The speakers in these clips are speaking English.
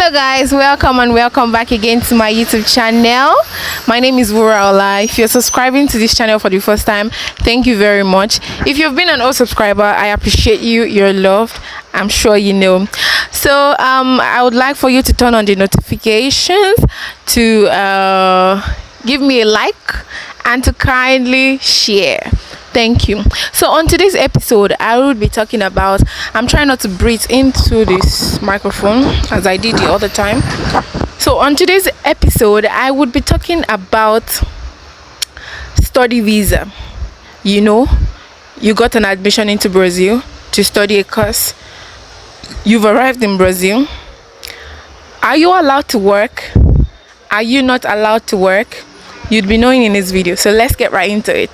Hello guys, welcome and welcome back again to my YouTube channel. My name is Wuraola. If you're subscribing to this channel for the first time, thank you very much. If you've been an old subscriber, I appreciate you. You're loved, I'm sure you know. So I would like for you to turn on the notifications, to give me a like, and to kindly share. Thank you. So on today's episode, I will be talking about, I'm trying not to breathe into this microphone as I did the other time. So on today's episode, I would be talking about study visa. You know, you got an admission into Brazil to study a course. You've arrived in Brazil. Are you allowed to work? Are you not allowed to work? You'd be knowing in this video. So let's get right into it.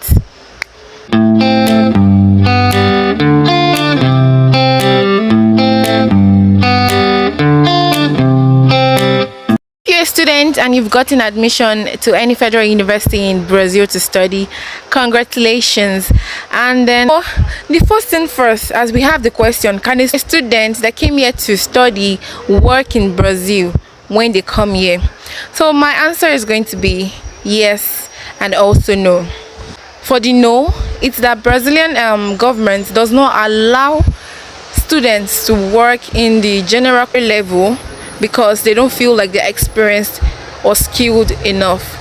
If you're a student and you've gotten admission to any federal university in Brazil to study, congratulations. And then the first thing first, as we have the question, can a student that came here to study work in Brazil when they come here? So my answer is going to be yes and also no. For the no, it's that Brazilian government does not allow students to work in the general level because they don't feel like they're experienced or skilled enough.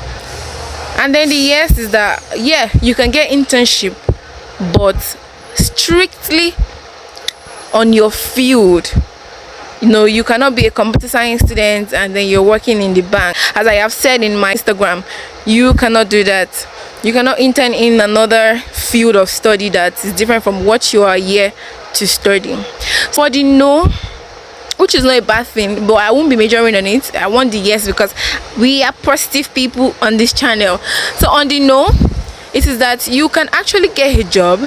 And then the yes is that, yeah, you can get internship, but strictly on your field. You know, you cannot be a computer science student and then you're working in the bank. As I have said in my Instagram, you cannot do that. You cannot intern in another field of study that is different from what you are here to study. For the no, which is not a bad thing, but I won't be majoring on it. I want the yes because we are positive people on this channel. So on the no, it is that you can actually get a job.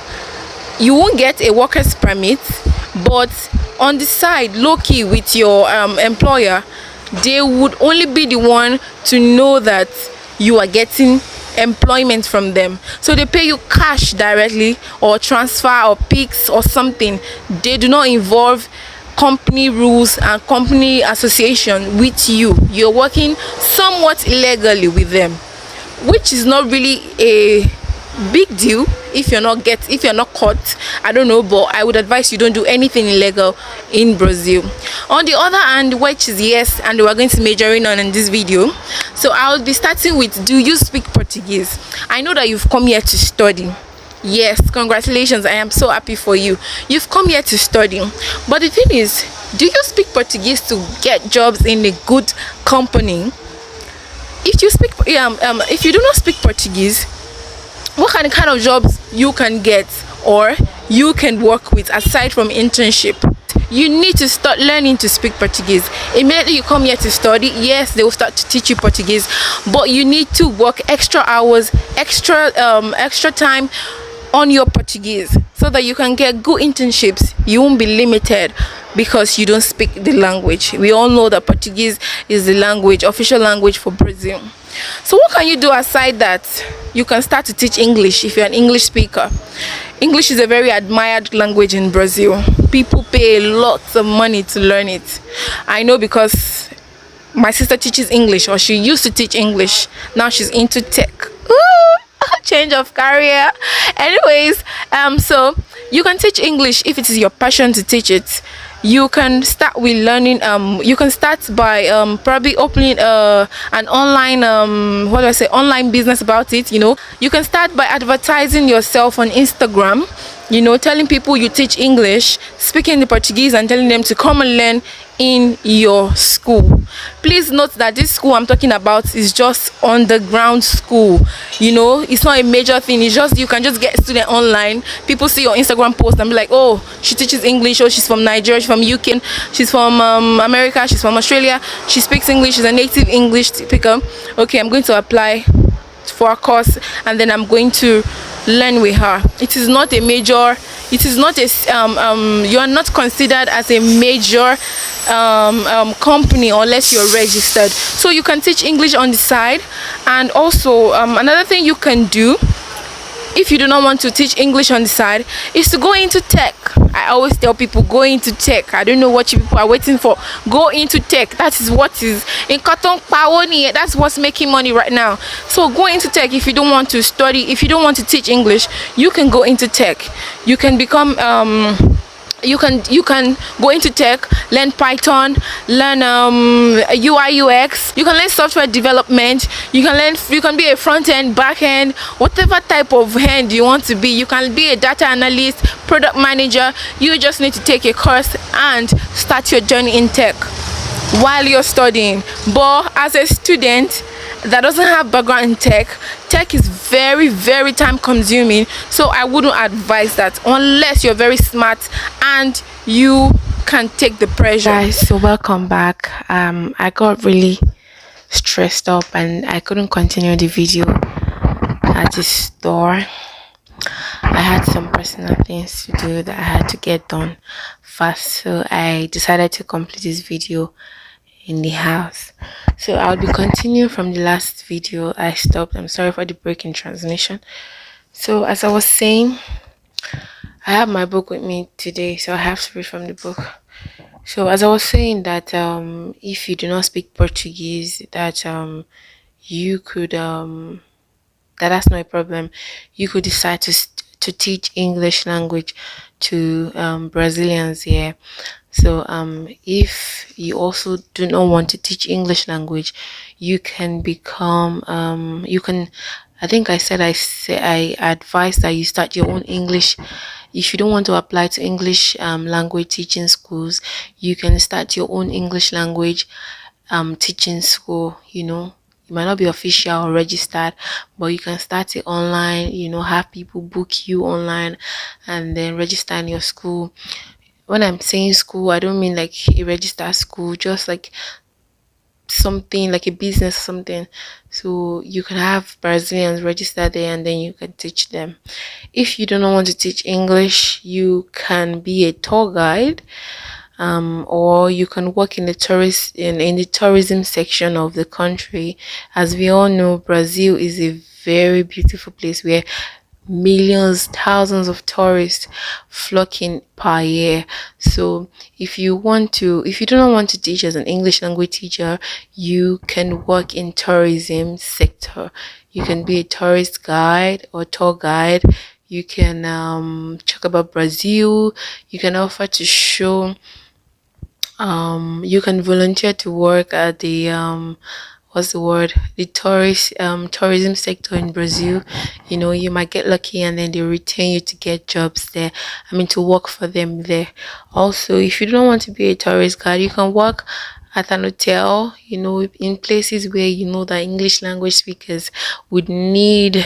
You won't get a worker's permit, but on the side, low-key with your employer, they would only be the one to know that you are getting employment from them. So they pay you cash directly or transfer or PIX or something. They do not involve company rules and company association with you. You're working somewhat illegally with them, which is not really a big deal if you're not caught. I don't know, but I would advise you don't do anything illegal in Brazil. On the other hand, which is yes, and we're going to majoring on in this video. So I'll be starting with, do you speak Portuguese? I know that you've come here to study. Yes, congratulations, I am so happy for you. You've come here to study, but the thing is, do you speak Portuguese to get jobs in a good company? If you do not speak Portuguese, what kind of jobs you can get or you can work with aside from internship? You need to start learning to speak Portuguese. Immediately you come here to study, yes, they will start to teach you Portuguese, but you need to work extra hours, extra time on your Portuguese so that you can get good internships. You won't be limited because you don't speak the language. We all know that Portuguese is the language, official language for Brazil. So what can you do aside that? You can start to teach English if you're an English speaker. English is a very admired language in Brazil. People pay lots of money to learn it. I know because my sister teaches English, or she used to teach English. Now she's into tech. Ooh, change of career. Anyways, so you can teach English if it is your passion to teach it. You can start with learning. You can start by probably opening an online online business about it. You know, you can start by advertising yourself on Instagram, you know, telling people you teach English, speaking the Portuguese, and telling them to come and learn in your school. Please note that this school I'm talking about is just underground school. You know, it's not a major thing. It's just, you can just get a student online. People see your Instagram post and be like, oh, she teaches English, or she's from Nigeria, she's from UK, she's from America, she's from Australia, she speaks English, she's a native English speaker. Okay, I'm going to apply for a course and then I'm going to learn with her. It is not a major, it is not a you are not considered as a major company unless you're registered. So you can teach English on the side. And also another thing you can do if you do not want to teach English on the side, is to go into tech. I always tell people, go into tech. I don't know what you people are waiting for. Go into tech. That is what is in Cotton Pawoni. That's what's making money right now. So go into tech. If you don't want to study, if you don't want to teach English, you can go into tech. You can become you can go into tech, learn Python, learn UI UX. You can learn software development. You can be a front end, back end, whatever type of hand you want to be. You can be a data analyst, product manager. You just need to take a course and start your journey in tech while you're studying. But as a student that doesn't have background in tech is very, very time consuming, so I wouldn't advise that unless you're very smart and you can take the pressure. Guys, so welcome back. I got really stressed up and I couldn't continue the video at the store. I had some personal things to do that I had to get done fast, so I decided to complete this video in the house. So I'll be continuing from the last video I stopped. I'm sorry for the break in transmission. So as I was saying, I have my book with me today, so I have to read from the book. So as I was saying that if you do not speak Portuguese, that you could that's not a problem. You could decide to teach English language to Brazilians here. So if you also do not want to teach English language, you can become you can, I think I advise that you start your own English. If you don't want to apply to English language teaching schools, you can start your own English language teaching school. You know, it might not be official or registered, but you can start it online. You know, have people book you online and then register in your school. When I'm saying school, I don't mean like a registered school, just like something like a business or something. So you can have Brazilians register there and then you can teach them. If you do not want to teach English, you can be a tour guide, or you can work in the tourism section of the country. As we all know, Brazil is a very beautiful place where millions, thousands of tourists flocking per year. So if you do not want to teach as an English language teacher, you can work in tourism sector. You can be a tourist guide or tour guide. You can talk about Brazil. You can offer to show. You can volunteer to work at the the tourism sector in Brazil. You know, you might get lucky and then they retain you to get jobs there. I mean, to work for them there. Also, if you don't want to be a tourist guide, you can work at an hotel, you know, in places where you know that English language speakers would need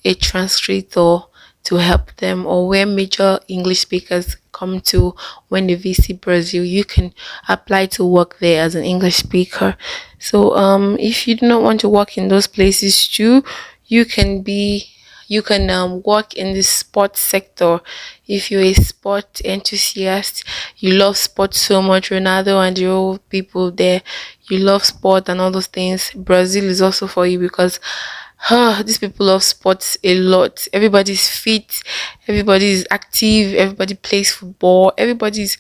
a translator to help them, or where major English speakers come to when they visit Brazil. You can apply to work there as an English speaker. So if you do not want to work in those places too, you can work in the sports sector. If you're a sport enthusiast, you love sports so much, Ronaldo and the old people there, you love sport and all those things, Brazil is also for you, because these people love sports a lot. Everybody's fit, everybody's active, everybody plays football, everybody's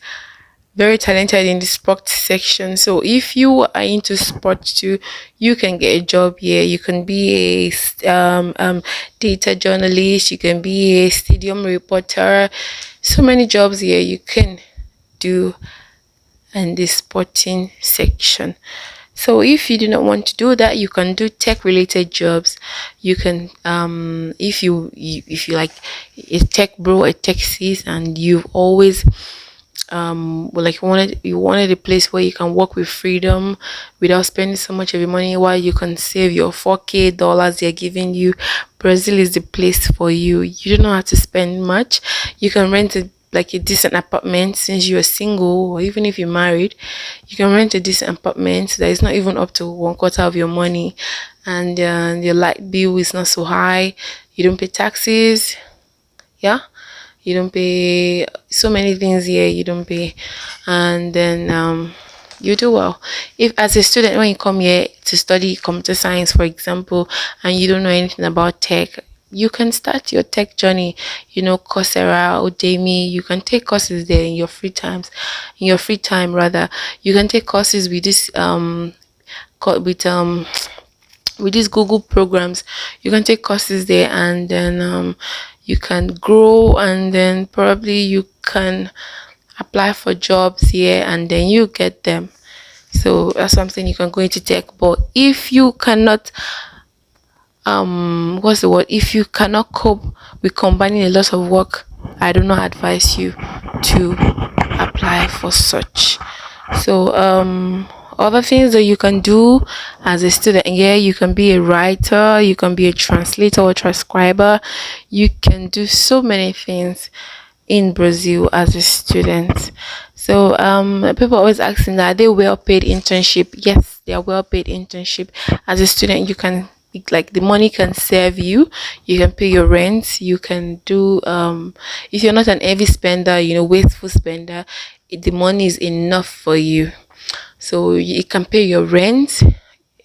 very talented in the sports section. So if you are into sports too, you can get a job here. You can be a data journalist, you can be a stadium reporter. So many jobs here you can do in the sporting section. So if you do not want to do that, you can do tech related jobs. You can if you like a tech bro, a tech sis, and you've always you wanted a place where you can work with freedom without spending so much of your money, while you can save your $4K they're giving you, Brazil is the place for you. You do not have to spend much. You can rent a decent apartment. Since you're single, or even if you're married, you can rent a decent apartment that is not even up to 1/4 of your money, and your light bill is not so high. You don't pay taxes. Yeah, you don't pay so many things here, you don't pay, and then you do well. If as a student, when you come here to study computer science, for example, and you don't know anything about tech, you can start your tech journey, Coursera, Udemy. You can take courses there in your free times, in your free time rather. You can take courses with this co- with these Google programs. You can take courses there, and then you can grow, and then probably you can apply for jobs here, and then you get them. So that's something you can go into tech. But if you cannot what's the word, if you cannot cope with combining a lot of work, I do not advise you to apply for such. So other things that you can do as a student, yeah, you can be a writer, you can be a translator or transcriber. You can do so many things in Brazil as a student. So people always asking that, are they well paid internship? Yes, they are well paid internship. As a student, you can, like, the money can serve you. You can pay your rent. You can do if you're not an heavy spender, wasteful spender, the money is enough for you. So you can pay your rent.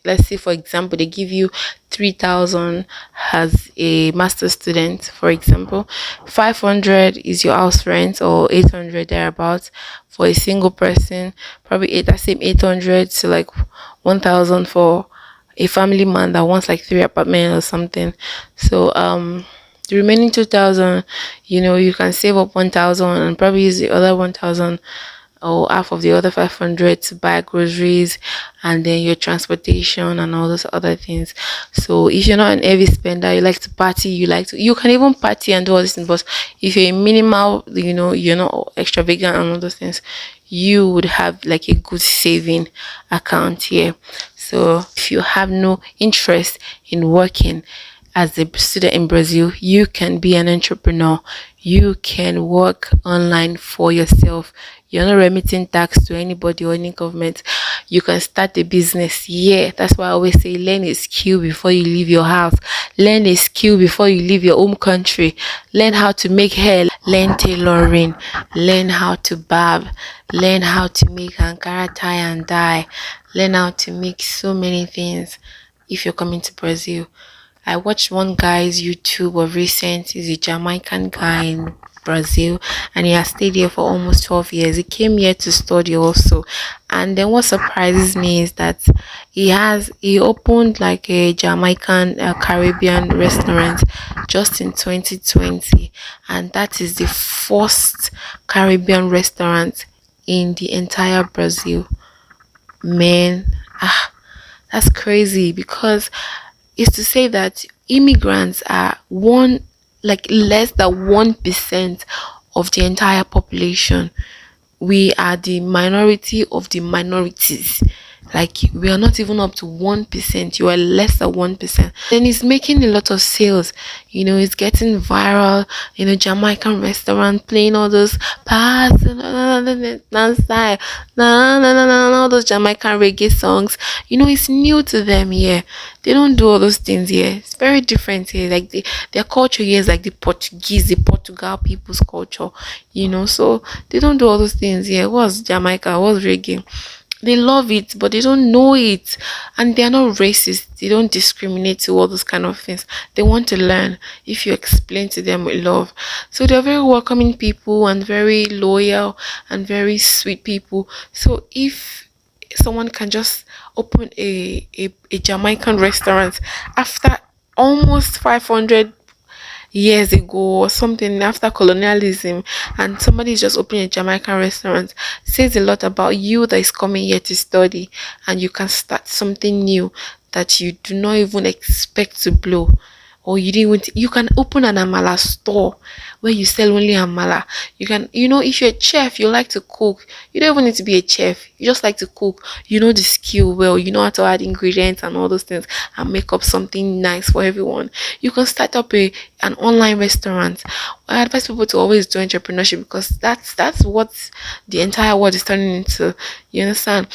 Let's say, for example, they give you 3,000 as a master student, for example. 500 is your house rent, or 800 thereabouts for a single person. Probably that same 800 to like 1,000 for a family man that wants like three apartments or something. So the remaining 2,000, you can save up 1,000 and probably use the other 1,000 or half of the other 500 to buy groceries, and then your transportation and all those other things. So if you're not an heavy spender, you like to party, you can even party and do all these things. But if you're a minimal, you're not extravagant and all those things, you would have like a good saving account here. So if you have no interest in working as a student in Brazil, you can be an entrepreneur. You can work online for yourself. You're not remitting tax to anybody or any government. You can start a business. Yeah, that's why I always say, learn a skill before you leave your house. Learn a skill before you leave your home country. Learn how to make hair. Learn tailoring. Learn how to barb. Learn how to make Ankara tie and dye. Learn how to make so many things if you're coming to Brazil. I watched one guy's YouTube of recent. He's a Jamaican guy in Brazil, and he has stayed here for almost 12 years. He came here to study also. And then what surprises me is that he opened like a Jamaican Caribbean restaurant just in 2020, and that is the first Caribbean restaurant in the entire Brazil. Man, that's crazy, because is to say that immigrants are less than 1% of the entire population. We are the minority of the minorities. Like, we are not even up to 1%. You are less than 1%. Then it's making a lot of sales. It's getting viral. Jamaican restaurant playing all those pass, all those Jamaican reggae songs. It's new to them here. They don't do all those things here. It's very different here. Like, their culture here is like the Portugal people's culture. So they don't do all those things here. What's Jamaica? What's reggae? They love it, but they don't know it, and they are not racist. They don't discriminate to all those kind of things. They want to learn if you explain to them with love. So they're very welcoming people and very loyal and very sweet people. So if someone can just open a Jamaican restaurant after almost 500 years ago or something, after colonialism, and somebody is just opening a Jamaican restaurant, says a lot about you that is coming here to study, and you can start something new that you do not even expect to blow. Or you didn't even you can open an amala store where you sell only amala. You can, if you're a chef, you like to cook, you don't even need to be a chef, you just like to cook, the skill well, you know how to add ingredients and all those things, and make up something nice for everyone. You can start up an online restaurant. I advise people to always do entrepreneurship, because that's what the entire world is turning into. You understand?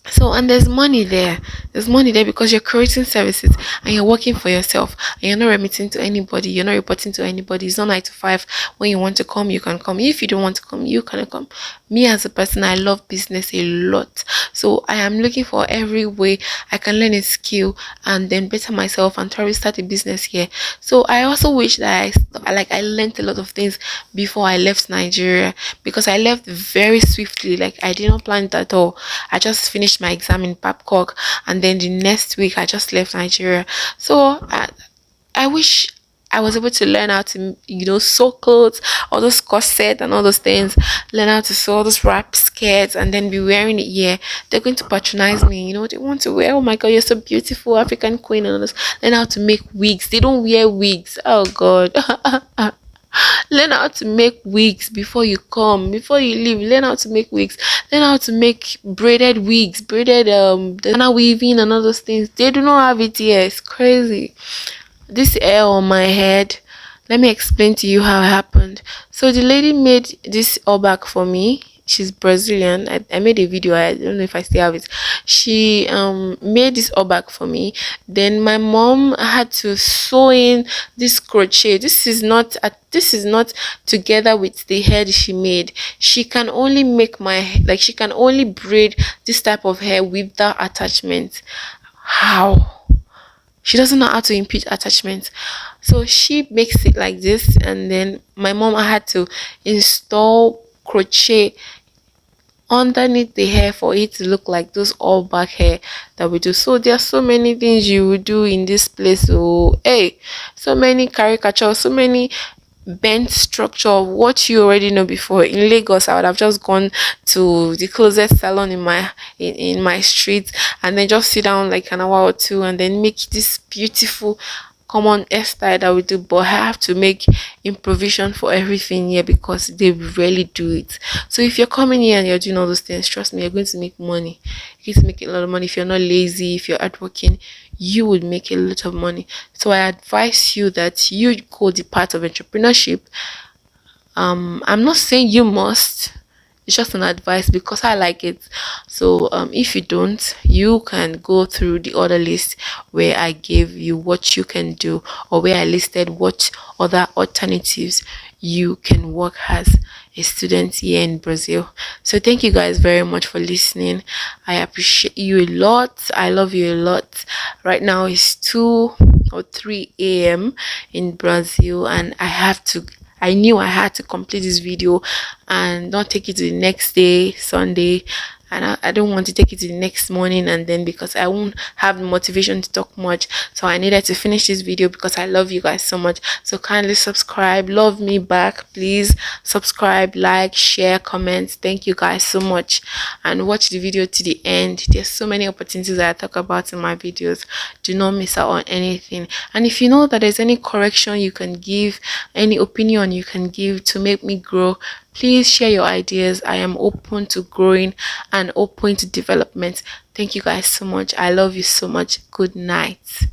So, and there's money there. There's money there because you're creating services and you're working for yourself and you're not remitting to anybody, you're not reporting to anybody. It's not 9 to 5. When you want to come, you can come. If you don't want to come, you cannot come. Me as a person, I love business a lot. So I am looking for every way I can learn a skill and then better myself and try to start a business here. So I also wish that I learned a lot of things before I left Nigeria, because I left very swiftly. Like I did not plan it at all. I just finished my exam in Babcock and then the next week I just left Nigeria. So I wish I was able to learn how to, sew clothes, all those corset and all those things, learn how to sew all those wrap skirts and then be wearing it here. They're going to patronize me, they want to wear, oh my god, you're so beautiful, African queen, and all this. Learn how to make wigs. They don't wear wigs. Oh god. Learn how to make wigs before you come, before you leave. Learn how to make wigs. Learn how to make braided wigs, braided the Ghana weaving and all those things. They do not have it here. It's crazy. This hair on my head, let me explain to you how it happened. So the lady made this all back for me. She's Brazilian. I made a video. I don't know if I still have it. She made this all back for me. Then my mom had to sew in this crochet. This is not together with the head she made. She can only make she can only braid this type of hair without attachment. How? She doesn't know how to impute attachment. So she makes it like this, and then my mom had to install crochet underneath the hair for it to look like those all back hair that we do. So there are so many things you will do in this place. So hey, so many caricatures, so many bent structure of what you already know before. In Lagos, I would have just gone to the closest salon in my street and then just sit down like an hour or two and then make this beautiful common hairstyle that we do. But I have to make improvisation for everything here because they really do it. So if you're coming here and you're doing all those things, trust me, you're going to make money. You're going to make a lot of money. If you're not lazy, if you're hardworking, you would make a lot of money. So I advise you that you go the path of entrepreneurship. I'm not saying you must. It's just an advice because I like it. So if you don't, you can go through the other list where I gave you what you can do, or where I listed what other alternatives you can work as a student here in Brazil. So thank you guys very much for listening. I appreciate you a lot. I love you a lot. Right now it's 2 or 3 a.m. in Brazil, and I knew I had to complete this video and not take it to the next day, Sunday. And I don't want to take it to the next morning, and then because I won't have the motivation to talk much. So I needed to finish this video because I love you guys so much. So kindly subscribe, love me back, please subscribe, like, share, comment. Thank you guys so much, and watch the video to the end. There's so many opportunities that I talk about in my videos. Do not miss out on anything. And if you know that there's any correction you can give, any opinion you can give to make me grow, please share your ideas. I am open to growing and open to development. Thank you guys so much. I love you so much. Good night.